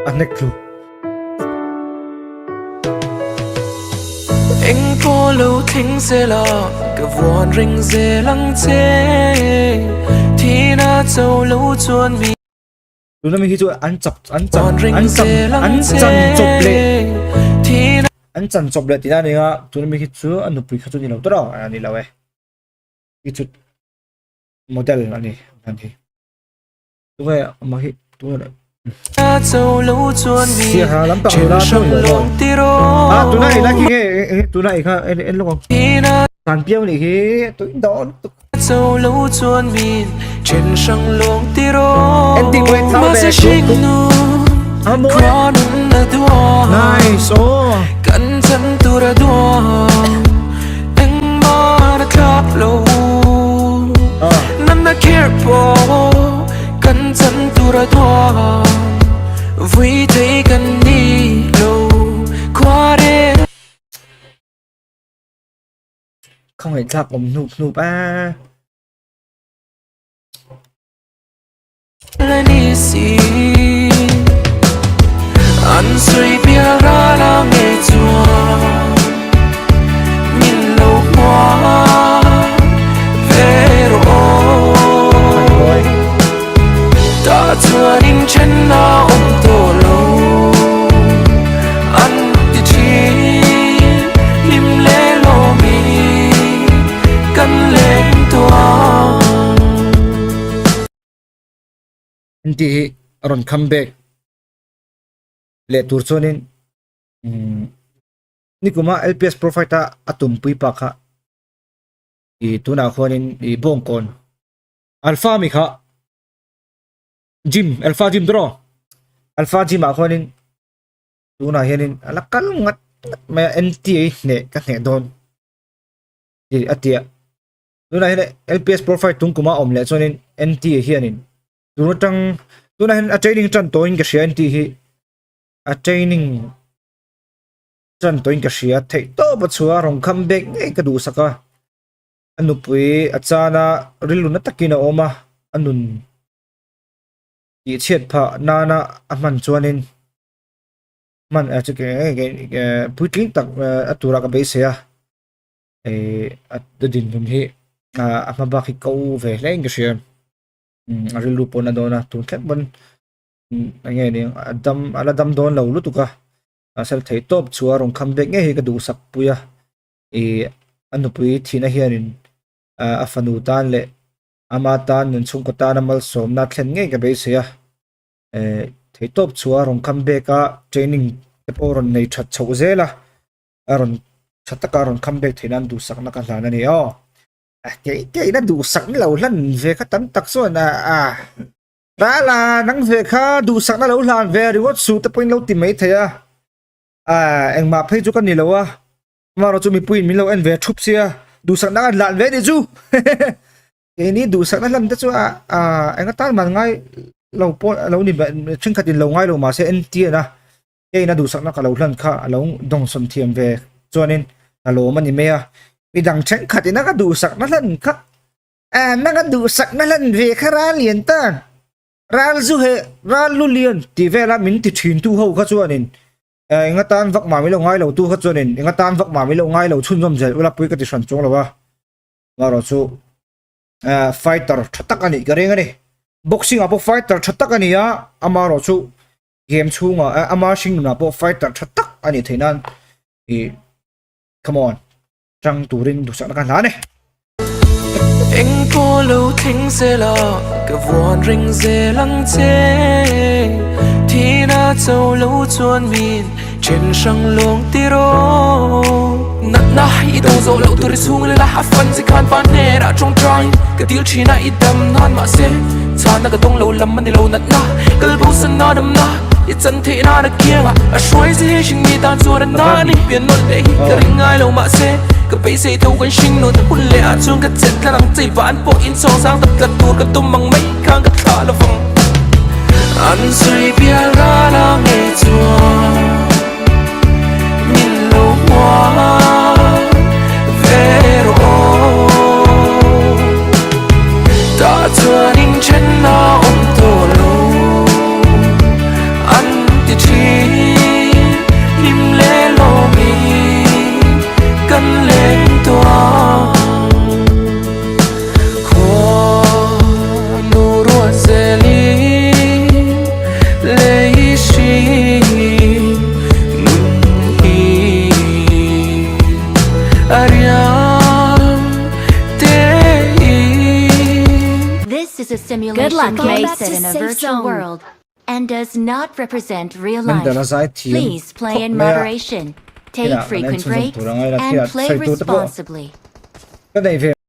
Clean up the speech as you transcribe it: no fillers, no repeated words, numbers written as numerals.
anh nếch luôn anh có lâu thính sẽ là cái vòn rừng dê lăng chê thì na châu lâu chuan mi tụi nó khi chuan anh chập lệ thì ra này á tụi nó khi chuan anh nộp khi chuan nhiều tốt rồi anh đi lâu ấy khi chuan model anh đi tụi cái mà khi tụi nó xia hà lắm tao ra thôi rồi tụi này là khi tụi này ha em lúc tàn piêu này khi tụi đó châu lâu chuan min trên sông luồng tiro em tìm quên thao về con là đua nice cẩn thận tu ra đua anh mà đã khắp lâu năm đã careful cẩn thận tu ra đua vì thấy cần đi lâu qua đêm không phải chạp ổng nụp lên đi xì anh suy Pialral nghe chua nhìn lâu qua về rồi ta chưa đến chân na ôm tổ lâu anh thì chỉ lim lê lô mi cân lên tua anh thì aron comeback le tur chonin ni kuma LPS profile ta atum pui pa kha I tuna khonin I bong kon alpha mi kha gym alpha gym draw alpha gym a khonin tuna hianin alakal ngat ma NTA ne ka ne don I atia tuna hian LPS profile tung kuma om le chonin NTA hianin tuna hian a training tran toin ka share NTA hi a training tran toin ka share thei to ba chua rong comeback nge ka du saka anu pui achana riluna takina oma anun I chet pha nana aman chuanin man a chike puitling tak atura ka base ya at din hum hi amaba khi ko ve leng ka share rilu pona dona tun khat bon nghe ni adam don lo lutuka asal thei top chua rong comeback nge hi ka du sak puya anu pui thina hianin a fanu tan le ama tan nun chung ko tan amal som na thlen nge ka be sia thei top chua rong comeback a training te poron nei that chho zela aron chataka ron comeback thinan du sak na ka hlana ni cái nó đủ sẵn lâu lần về các tấm tắc rồi là đã là nắng về khá đủ sẵn nó lâu lần về thì có số tập lâu tìm mấy thế anh mà thấy chú con gì lâu mà nó cho mình pin mình lâu anh về chụp xe đủ sẵn đã lặn về đi chú cái này đủ sẵn nó làm thế chú anh có tan mà ngay lâu lâu nhìn vậy chân thật thì lâu ngay lâu mà sẽ anh tia nè cái nó đủ sẵn nó cả lâu lần khá lâu đồng xuân thiềm về cho nên là lâu mà nhìn mẹ đằng tránh khát thì nó có đủ sẵn nó lần khắc nó có đủ sẵn nó lần về khá ra liền ta ra du hệ ra lu liền thì về là mình thì chuyển tu hậu khá cho nên anh ta vắc mà mấy lâu ngay lâu tu khá cho nên anh ta vắc mà mấy lâu ngay lâu chun dòng dậy là bữa cái sản chung là ba mà rồi số fighter chắc tắc anh cái này boxing à bộ fighter chắc tắc anh mà rồi số game chung à mà sinh là bộ fighter chắc tắc anh thấy nan thì come on trăng tủ rin đủ sẵn nó lá này anh có lâu thính sẽ là cái vòn rừng dê lăng chê thì na châu lâu chuan min trên sông luồng tiro nát na i đâu dấu lâu tôi xuống lên là hát phân gì can phán nè đã trong trái cái tiếng chỉ na i đầm nan mà sẽ chán na cái đông lâu lắm mà đi lâu nát na cái bầu sân na đầm na i chân thị na đã kia à xoay gì hình mi tan rồi na đi biển nổi để cái rừng ai lâu mà sẽ cái bấy giây thâu gần sinh nỗi thật buồn lệ à chuông cái chết là đằng chạy ván bộ in song sang tập lật tua cái tôm bằng mấy khang cái thả là vòng anh suy Pialral nghe chua nhìn lâu qua về rồi ta chưa đến chân na ôm tổ lâu a simulation luck, mate. game set in a Safe virtual zone. world and does not represent real Mendal life. azai team. Please play in Thok mea. moderation, take Kaya, frequent kanen breaks, turang ay la and kaya play sai tu te po. responsibly. Ka nei ve